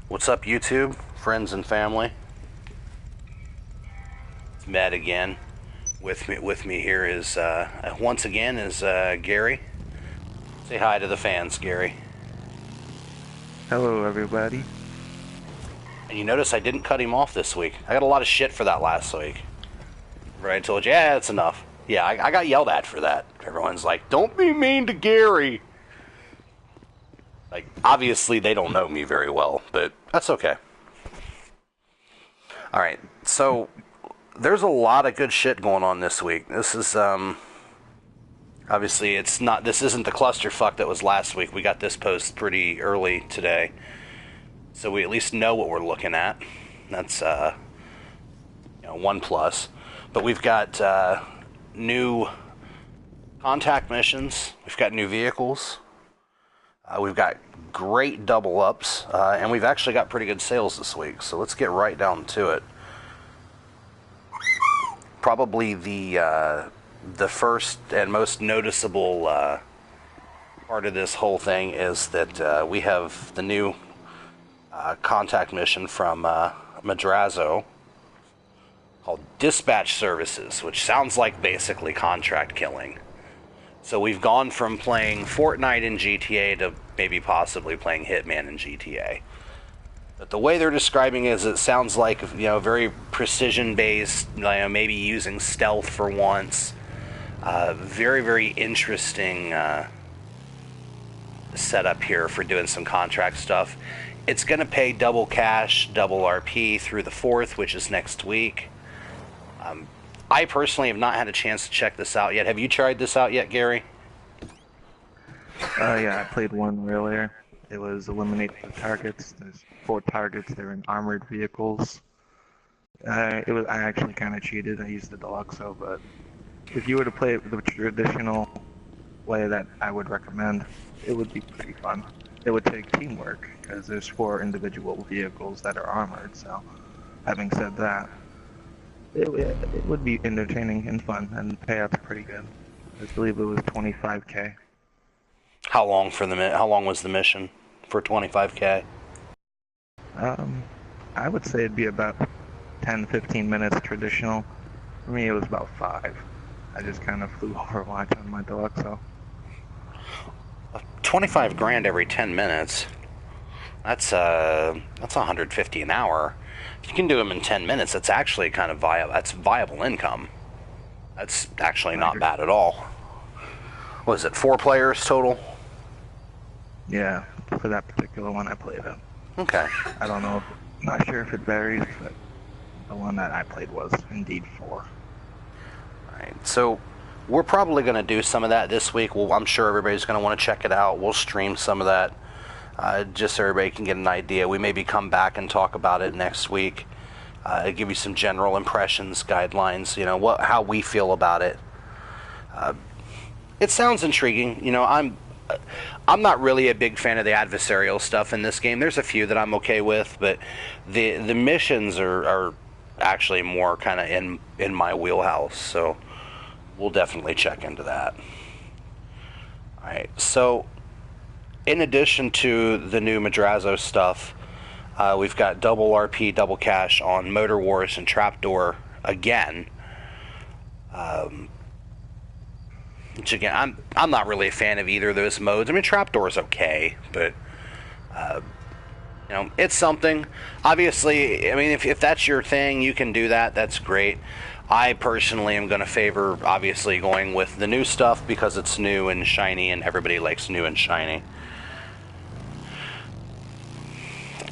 What's up, YouTube, friends and family? It's Med again. With me here is once again is Gary. Say hi to the fans, Gary. Hello, everybody. And you notice I didn't cut him off this week. I got a lot of shit for that last week. Right? I told you, yeah, that's enough. Yeah, I got yelled at for that. Everyone's like, don't be mean to Gary. Like, obviously they don't know me very well, but that's okay. Alright, so there's a lot of good shit going on this week. This is, obviously this isn't the clusterfuck that was last week. We got this post pretty early today. So we at least know what we're looking at. That's, one plus. But we've got, new contact missions. We've got new vehicles. We've got great double ups, and we've actually got pretty good sales this week. So let's get right down to it. Probably the first and most noticeable part of this whole thing is that we have the new contact mission from Medevah called Dispatch Services, which sounds like basically contract killing. So we've gone from playing Fortnite in GTA to maybe possibly playing Hitman in GTA. But the way they're describing it is it sounds like, very precision-based, maybe using stealth for once. Very, very interesting setup here for doing some contract stuff. It's going to pay double cash, double RP through the 4th, which is next week. I personally have not had a chance to check this out yet. Have you tried this out yet, Gary? Yeah, I played one earlier. It was eliminate the targets. There's 4 targets. They're in armored vehicles. I actually kind of cheated. I used the Deluxo, but if you were to play it the traditional way that I would recommend, it would be pretty fun. It would take teamwork, because there's 4 individual vehicles that are armored, so having said that, it would be entertaining and fun, and the payouts pretty good. I believe it was 25K. How long was the mission for 25K? I would say it'd be about 10-15 minutes traditional. For me, it was about 5. I just kind of flew Overwatch on my Deluxo. 25 grand every 10 minutes. That's 150 an hour. If you can do them in 10 minutes, that's actually kind of viable. That's viable income. That's actually not bad at all. What is it, 4 players total? Yeah, for that particular one I played it. Okay. I don't know, not sure if it varies, but the one that I played was indeed 4. Alright, so we're probably going to do some of that this week. Well, I'm sure everybody's going to want to check it out. We'll stream some of that just so everybody can get an idea. We maybe come back and talk about it next week. Give you some general impressions, guidelines, how we feel about it. It sounds intriguing. I'm not really a big fan of the adversarial stuff in this game. There's a few that I'm okay with, but the missions are actually more kind of in my wheelhouse, so we'll definitely check into that. Alright, so in addition to the new Madrazo stuff, we've got double RP, double cash on Motor Wars and Trapdoor again. Which again, I'm not really a fan of either of those modes. I mean, Trapdoor's okay, but it's something. Obviously, I mean, if that's your thing, you can do that. That's great. I personally am going to favor, obviously, going with the new stuff because it's new and shiny, and everybody likes new and shiny.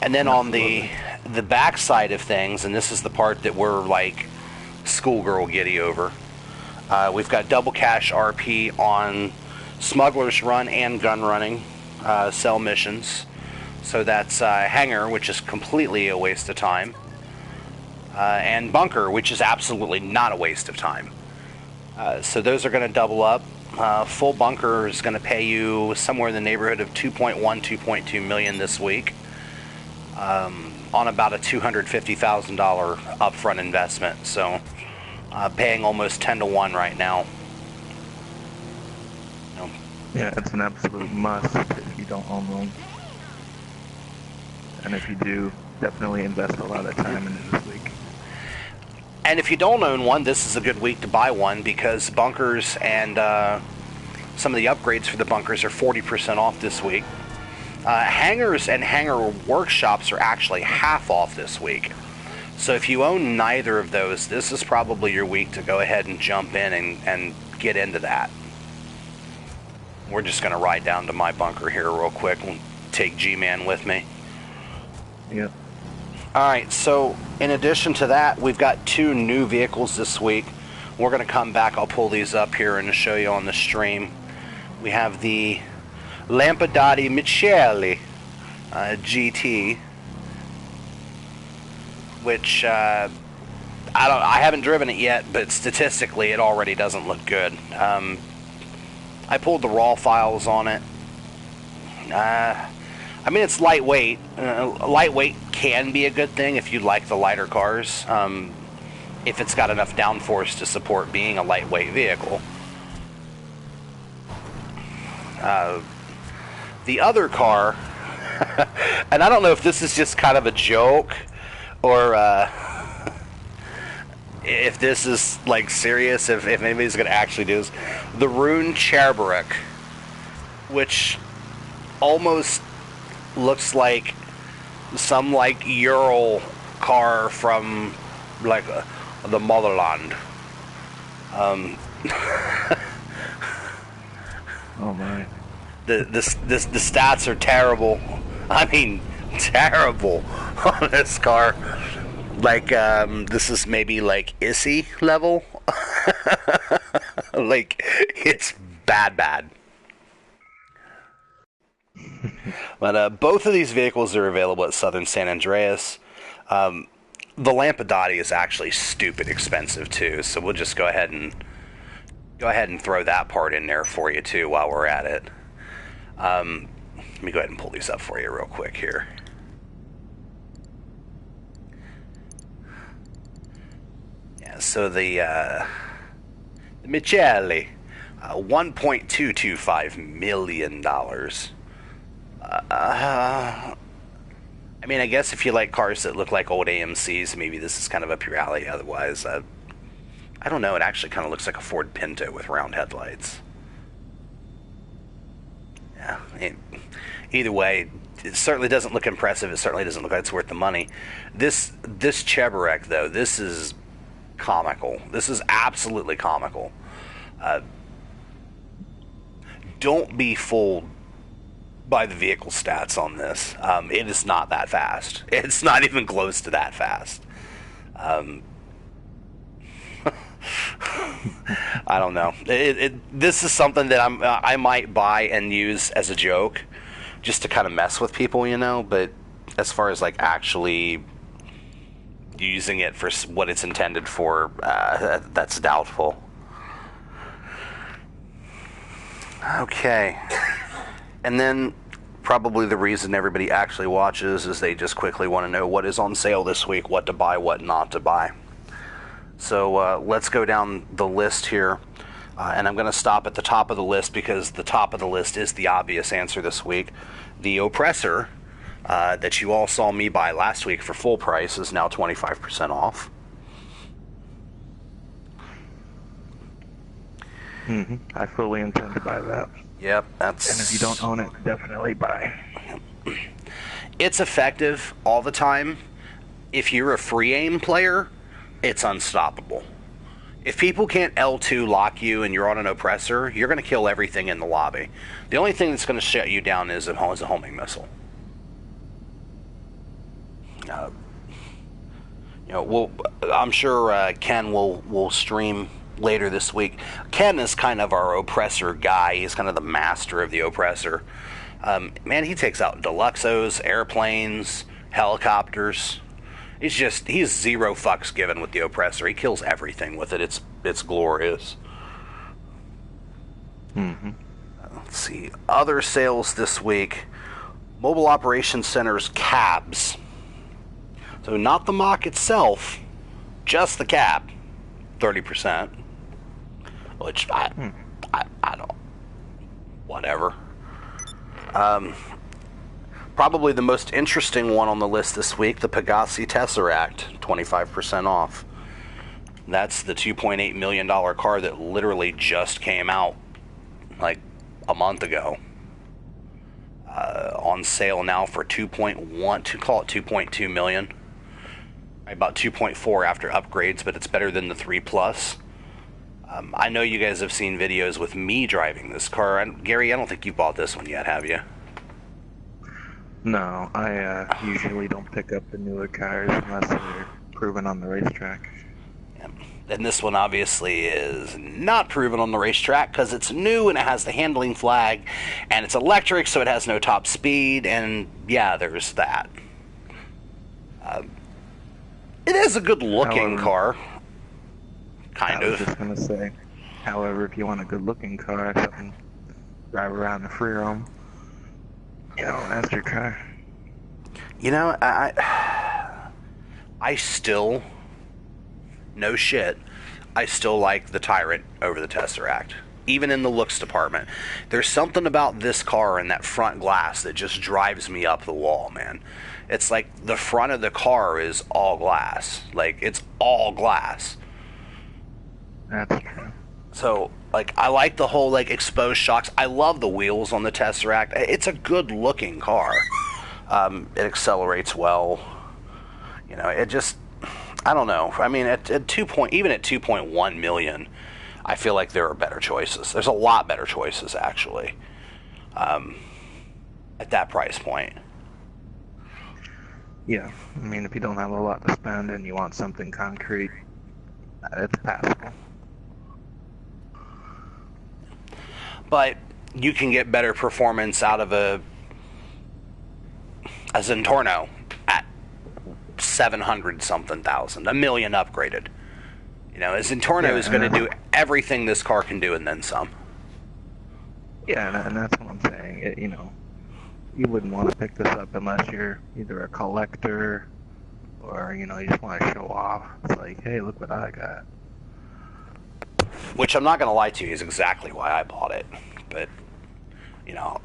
And then on the back side of things, and this is the part that we're like schoolgirl giddy over, we've got double cash RP on Smuggler's Run and Gun Running cell missions. So that's Hangar, which is completely a waste of time, and Bunker, which is absolutely not a waste of time. So those are going to double up. Full Bunker is going to pay you somewhere in the neighborhood of 2.1, 2.2 million this week, on about a $250,000 upfront investment. So paying almost 10 to 1 right now. Yeah, it's an absolute must if you don't own one. And if you do, definitely invest a lot of time into this week. And if you don't own one, this is a good week to buy one because bunkers and some of the upgrades for the bunkers are 40% off this week. Hangars and hangar workshops are actually half off this week. So if you own neither of those, this is probably your week to go ahead and jump in and get into that. We're just going to ride down to my bunker here real quick and take G-Man with me. Yeah. Alright, so in addition to that, we've got 2 new vehicles this week. We're going to come back, I'll pull these up here and show you on the stream. We have the Lampadati Michele GT, which I haven't driven it yet, but statistically it already doesn't look good. I pulled the raw files on it. I mean, it's lightweight. Lightweight can be a good thing if you like the lighter cars, if it's got enough downforce to support being a lightweight vehicle. The other car, and I don't know if this is just kind of a joke or if this is like serious, if anybody's going to actually do this, the Rune Cherburg, which almost looks like some like Ural car from like the motherland. Oh my. The stats are terrible. I mean, terrible on this car. Like, this is maybe like Issy level. Like, it's bad. But both of these vehicles are available at Southern San Andreas. The Lampadati is actually stupid expensive too, so we'll just go ahead and throw that part in there for you too while we're at it. Let me go ahead and pull these up for you real quick here. Yeah, so the Michele, $1.225 million. I mean, I guess if you like cars that look like old AMCs, maybe this is kind of up your alley. Otherwise, I don't know. It actually kind of looks like a Ford Pinto with round headlights. Yeah. Either way, it certainly doesn't look impressive. It certainly doesn't look like it's worth the money. This Cherburg, though, this is comical. This is absolutely comical. Don't be fooled by the vehicle stats on this. It is not that fast. It's not even close to that fast. I don't know. This is something that I might buy and use as a joke, just to kind of mess with people, you know. But as far as like actually using it for what it's intended for, that's doubtful. Okay. And then probably the reason everybody actually watches is they just quickly want to know what is on sale this week, what to buy, what not to buy. So let's go down the list here. And I'm going to stop at the top of the list because the top of the list is the obvious answer this week. The Oppressor that you all saw me buy last week for full price is now 25% off. Mm-hmm. I fully intend to buy that. Yep, that's... And if you don't own it, definitely buy. It's effective all the time. If you're a free aim player, it's unstoppable. If people can't L2 lock you and you're on an Oppressor, you're going to kill everything in the lobby. The only thing that's going to shut you down is a homing missile. I'm sure Ken will stream later this week. Ken is kind of our Oppressor guy. He's kind of the master of the Oppressor. Man, he takes out Deluxos, airplanes, helicopters. He's zero fucks given with the Oppressor. He kills everything with it. It's glorious. Mm-hmm. Let's see. Other sales this week. Mobile Operations Center's cabs. So not the Mach itself, just the cab. 30%. Which I don't... Whatever. Probably the most interesting one on the list this week, the Pegassi Tesseract, 25% off. That's the $2.8 million car that literally just came out like a month ago. On sale now for 2.1, to call it 2.2 million. About 2.4 after upgrades, but it's better than the 3 Plus. I know you guys have seen videos with me driving this car. Gary, I don't think you've bought this one yet, have you? No, I usually don't pick up the newer cars unless they're proven on the racetrack. Yeah. And this one obviously is not proven on the racetrack because it's new and it has the handling flag and it's electric, so it has no top speed, and yeah, there's that. It is a good looking car. Kind of. I was just going to say, however, if you want a good looking car, something drive around the free roam, that's your car. I still, no shit, I still like the Tyrant over the Tesseract, even in the looks department. There's something about this car and that front glass that just drives me up the wall, man. It's like the front of the car is all glass. Like, it's all glass. That's true. So, I like the whole, exposed shocks. I love the wheels on the Tesseract. It's a good-looking car. It accelerates well. It just, I don't know. I mean, even at 2.1 million, I feel like there are better choices. There's a lot better choices, actually, at that price point. Yeah, I mean, if you don't have a lot to spend and you want something concrete, it's passable. But you can get better performance out of a Zentorno at 700-something thousand, $1 million upgraded. A Zentorno is going to do everything this car can do and then some. Yeah, and that's what I'm saying. You wouldn't want to pick this up unless you're either a collector or, you just want to show off. It's like, hey, look what I got. Which I'm not going to lie to you is exactly why I bought it. But,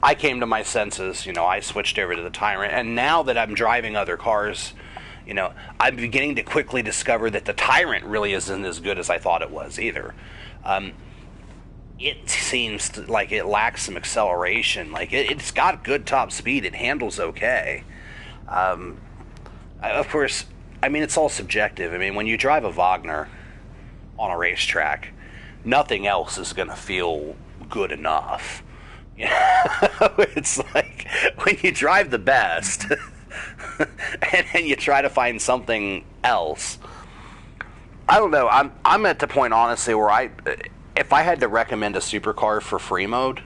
I came to my senses. I switched over to the Tyrant. And now that I'm driving other cars, I'm beginning to quickly discover that the Tyrant really isn't as good as I thought it was either. It seems like it lacks some acceleration. It's got good top speed. It handles okay. Of course, it's all subjective. When you drive a Wagner on a racetrack, nothing else is going to feel good enough. It's like when you drive the best and then you try to find something else. I don't know. I'm at the point, honestly, where if I had to recommend a supercar for free mode,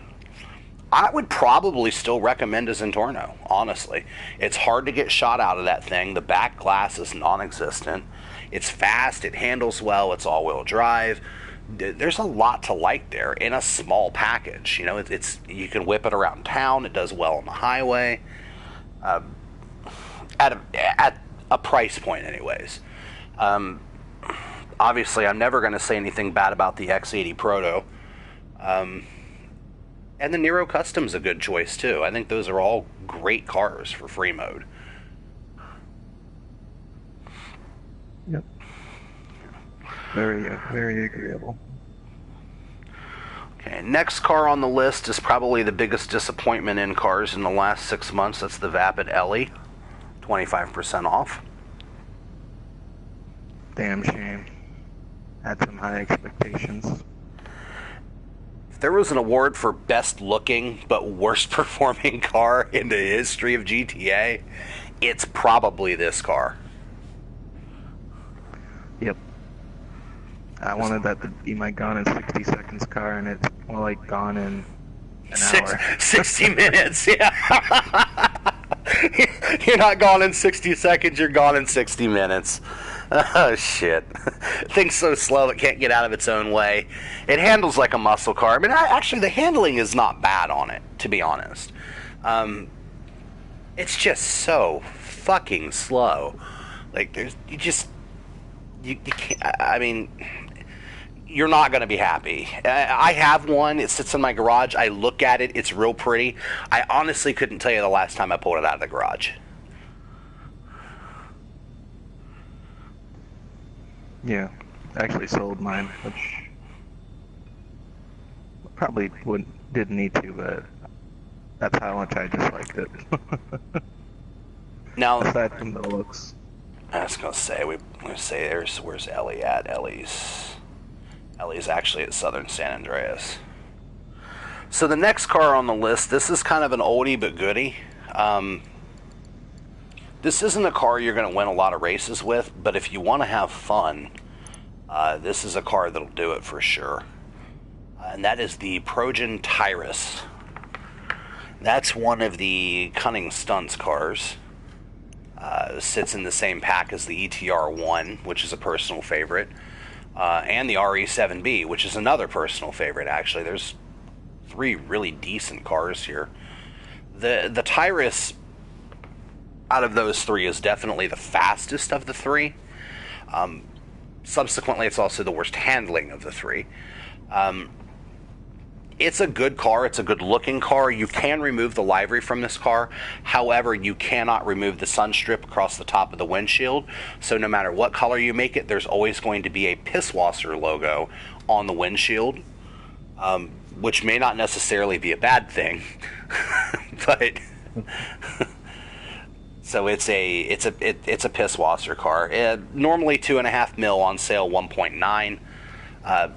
I would probably still recommend a Zentorno, honestly. It's hard to get shot out of that thing. The back glass is non-existent. It's fast. It handles well. It's all-wheel drive. There's a lot to like there in a small package. You can whip it around town. It does well on the highway. At a price point, anyways. Obviously, I'm never going to say anything bad about the X80 Proto. And the Nero Custom's a good choice, too. I think those are all great cars for free mode. Yep. Very agreeable. Okay, next car on the list is probably the biggest disappointment in cars in the last 6 months. That's the Vapid Ellie, 25% off. Damn shame. Had some high expectations. If there was an award for best looking but worst performing car in the history of GTA, it's probably this car. Yep. I wanted that to be my Gone in 60 Seconds car, and it's more like Gone in an hour. 60 minutes, yeah. You're not gone in 60 seconds, you're gone in 60 minutes. Oh, shit. Thing's so slow it can't get out of its own way. It handles like a muscle car. Actually, the handling is not bad on it, to be honest. It's just so fucking slow. You can't, you're not going to be happy. I have one. It sits in my garage. I look at it. It's real pretty. I honestly couldn't tell you the last time I pulled it out of the garage. Yeah, I actually sold mine, which probably didn't need to, but that's how much I disliked it. Now, aside from the looks. I was going to say, where's Ellie at? Ellie's actually at Southern San Andreas. So the next car on the list, this is kind of an oldie but goodie. This isn't a car you're going to win a lot of races with, but if you want to have fun, this is a car that'll do it for sure. And that is the Progen Tyrus. That's one of the Cunning Stunts cars. Sits in the same pack as the ETR1, which is a personal favorite, and the RE7B, which is another personal favorite, actually. There's 3 really decent cars here. The Tyrus, out of those 3, is definitely the fastest of the 3. Subsequently, it's also the worst handling of the 3. It's a good car. It's a good-looking car. You can remove the livery from this car. However, you cannot remove the sun strip across the top of the windshield. So no matter what color you make it, there's always going to be a Pisswasser logo on the windshield, which may not necessarily be a bad thing, but so it's a Pisswasser car. Normally $2.5 million, on sale $1.9.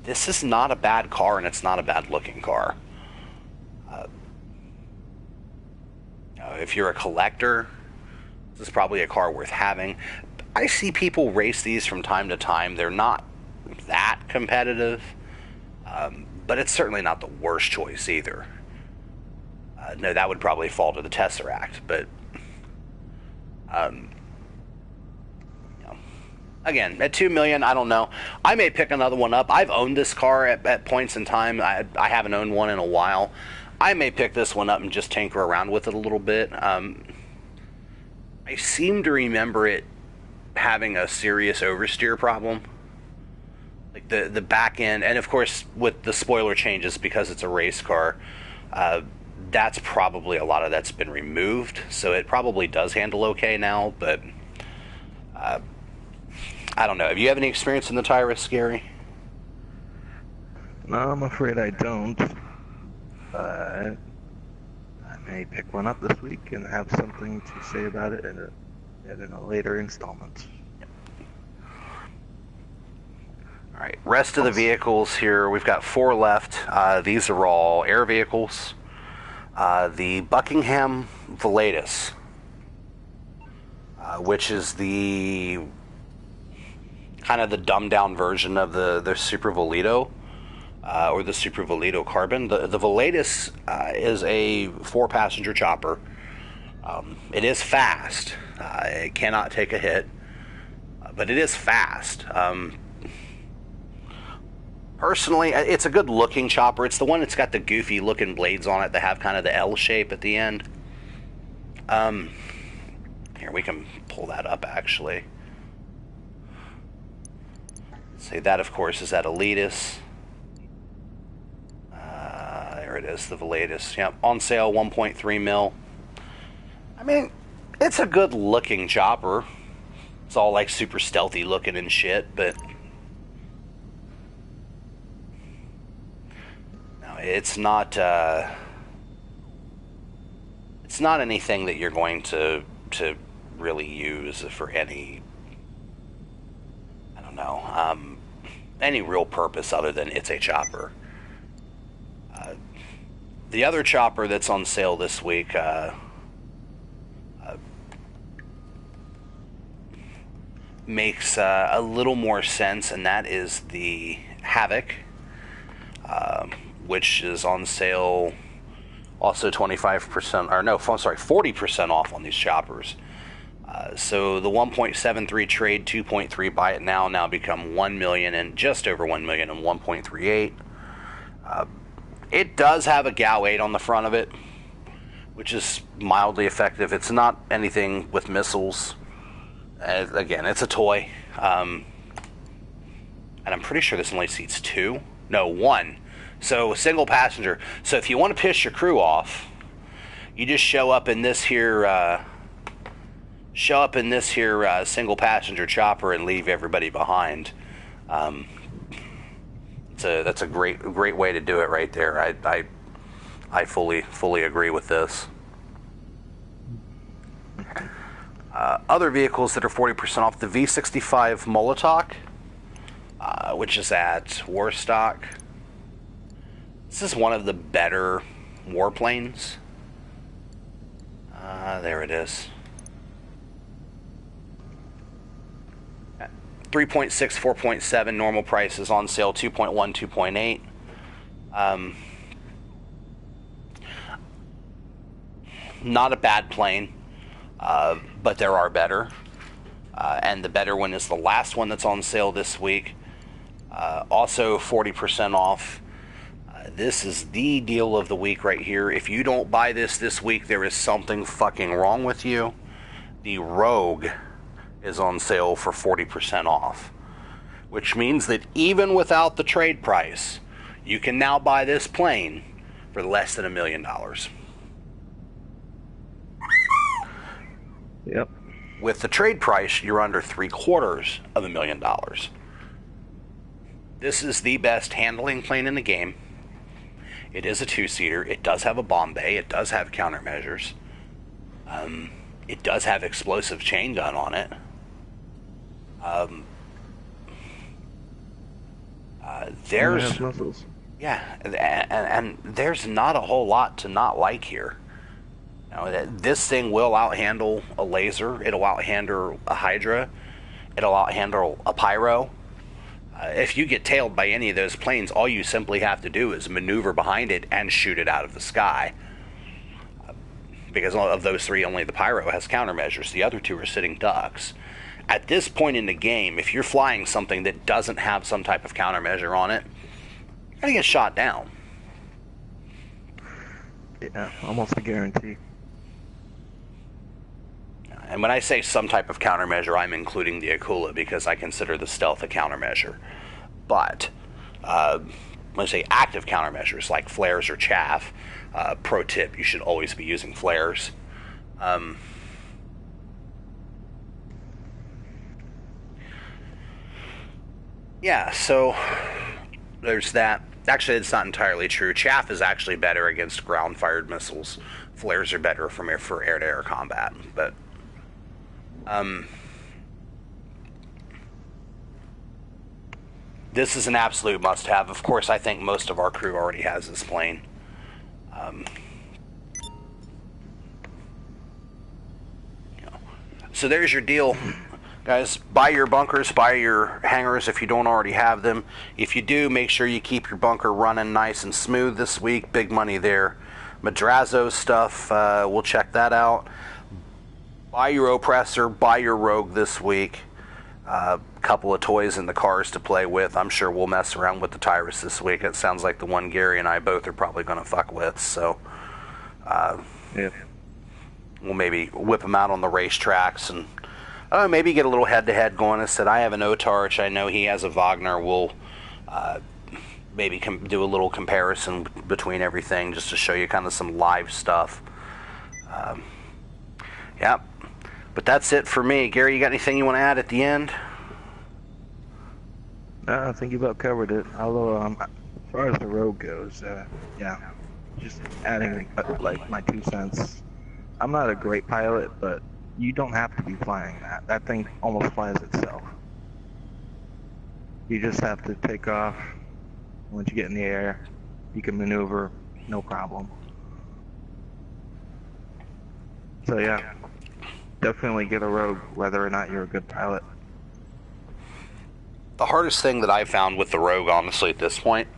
This is not a bad car, and it's not a bad-looking car. If you're a collector, this is probably a car worth having. I see people race these from time to time. They're not that competitive, but it's certainly not the worst choice either. No, that would probably fall to the Tesseract, but again, at $2 million, I don't know. I may pick another one up. I've owned this car at points in time. I haven't owned one in a while. I may pick this one up and just tinker around with it a little bit. I seem to remember it having a serious oversteer problem. Like the back end, and of course with the spoiler changes, because it's a race car, that's probably a lot of that's been removed. So it probably does handle okay now, but I don't know. Have you have any experience in the Tyrus, Gary? No, I'm afraid I don't. I may pick one up this week and have something to say about it in a later installment. All right. Rest of the vehicles here, we've got 4 left. These are all air vehicles. The Buckingham Velatus, which is the kind of the dumbed down version of the Super Velido, or the Super Velido Carbon. The Velatus is a 4-passenger chopper. It is fast. It cannot take a hit, but it is fast. Personally, it's a good looking chopper. It's the one that's got the goofy looking blades on it that have kind of the L shape at the end. Here, we can pull that up actually. See, that of course is that Elitis. There it is, the Velatus. Yep, on sale $1.3 million. I mean, it's a good looking chopper. It's all like super stealthy looking and shit, but no, it's not anything that you're going to really use for any, I don't know, any real purpose other than it's a chopper. The other chopper that's on sale this week makes a little more sense, and that is the Havoc, which is on sale also 25%, or no, I'm sorry, 40% off on these choppers. So the 1.73 trade, 2.3 buy it now become 1 million and just over 1 million and 1.38. It does have a GAU 8 on the front of it, which is mildly effective. It's not anything with missiles. Again, it's a toy. and I'm pretty sure this only seats 2. No, 1. So single passenger. So if you want to piss your crew off, you just show up in this here single passenger chopper and leave everybody behind. That's a great way to do it right there. I fully agree with this. Other vehicles that are 40% off: the V65 Molotok, which is at Warstock. This is one of the better warplanes. There it is. 3.6, 4.7 normal prices on sale, 2.1, 2.8. Not a bad plane, but there are better. And the better one is the last one that's on sale this week. Also 40% off. This is the deal of the week right here. If you don't buy this week, there is something fucking wrong with you. The Rogue is on sale for 40% off, which means that even without the trade price, you can now buy this plane for less than $1 million. Yep. With the trade price, you're under $750,000. This is the best handling plane in the game. It is a 2-seater. It does have a bomb bay. It does have countermeasures. It does have explosive chain gun on it. There's and there's not a whole lot to not like here. This thing will outhandle a laser. It'll outhandle a Hydra. It'll outhandle a Pyro. If you get tailed by any of those planes, all you simply have to do is maneuver behind it and shoot it out of the sky. Because of those 3, only the Pyro has countermeasures. The other 2 are sitting ducks. At this point in the game, if you're flying something that doesn't have some type of countermeasure on it, you're going to get shot down. Yeah, almost a guarantee. And when I say some type of countermeasure, I'm including the Akula because I consider the stealth a countermeasure. But when I say active countermeasures like flares or chaff, pro tip, you should always be using flares. Yeah, so there's that. Actually, it's not entirely true. Chaff is actually better against ground-fired missiles. Flares are better for air-to-air combat. But this is an absolute must-have. Of course, I think most of our crew already has this plane. So there's your deal. Guys, buy your bunkers, buy your hangars if you don't already have them. If you do, make sure you keep your bunker running nice and smooth this week. Big money there. Madrazo stuff, we'll check that out. Buy your oppressor, buy your Rogue this week. Couple of toys in the cars to play with. I'm sure we'll mess around with the Tyrus this week. It sounds like the one Gary and I both are probably going to fuck with. So, yeah. We'll maybe whip them out on the racetracks and maybe get a little head-to-head going. I said I have an Otarch. I know he has a Wagner. We'll maybe do a little comparison between everything just to show you kind of some live stuff. Yeah. But that's it for me. Gary, you got anything you want to add at the end? I think you about covered it. Although, as far as the Rogue goes, yeah, just adding like my 2 cents. I'm not a great pilot, but you don't have to be flying that. That thing almost flies itself. You just have to take off. Once you get in the air, you can maneuver, no problem. So yeah, definitely get a Rogue, whether or not you're a good pilot. The hardest thing that I've found with the Rogue, honestly, at this point,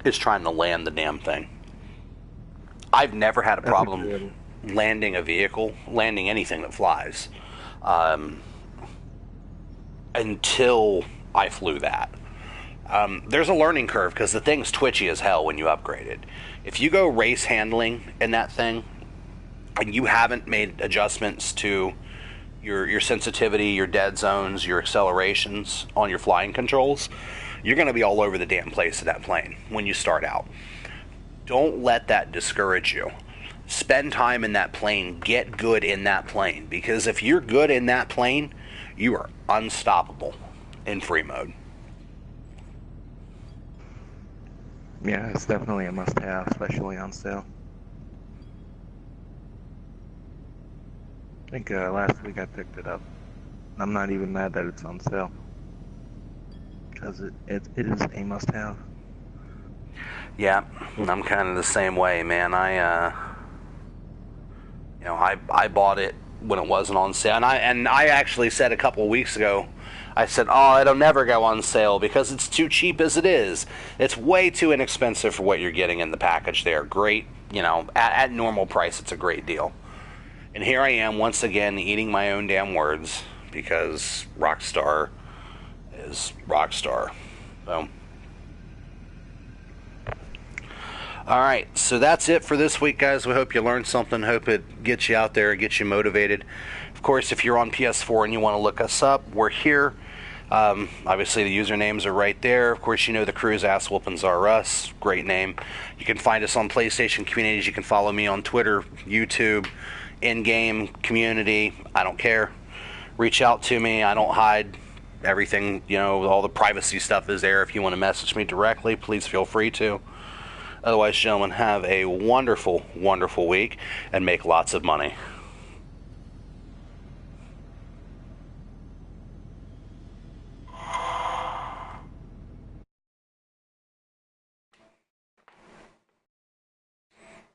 is trying to land the damn thing. I've never had a problem landing a vehicle, landing anything that flies, until I flew that. There's a learning curve because the thing's twitchy as hell when you upgrade it. If you go race handling in that thing and you haven't made adjustments to your sensitivity, your dead zones, your accelerations on your flying controls, you're going to be all over the damn place in that plane when you start out. Don't let that discourage you. Spend time in that plane. Get good in that plane. Because if you're good in that plane, you are unstoppable in free mode. Yeah, it's definitely a must-have, especially on sale. I think last week I picked it up. I'm not even mad that it's on sale. Because it is a must-have. Yeah, I'm kind of the same way, man. I bought it when it wasn't on sale, and I actually said a couple of weeks ago, I said, oh, it'll never go on sale because it's too cheap as it is. It's way too inexpensive for what you're getting in the package there. Great, at normal price, it's a great deal. And here I am once again eating my own damn words because Rockstar is Rockstar. So. Alright, so that's it for this week, guys. We hope you learned something. Hope it gets you out there, gets you motivated. Of course, if you're on PS4 and you want to look us up, we're here. Obviously, the usernames are right there. Of course, the crew's ass whoopings are us. Great name. You can find us on PlayStation Communities. You can follow me on Twitter, YouTube, in-game community. I don't care. Reach out to me. I don't hide everything. All the privacy stuff is there. If you want to message me directly, please feel free to. Otherwise, gentlemen, have a wonderful, wonderful week and make lots of money.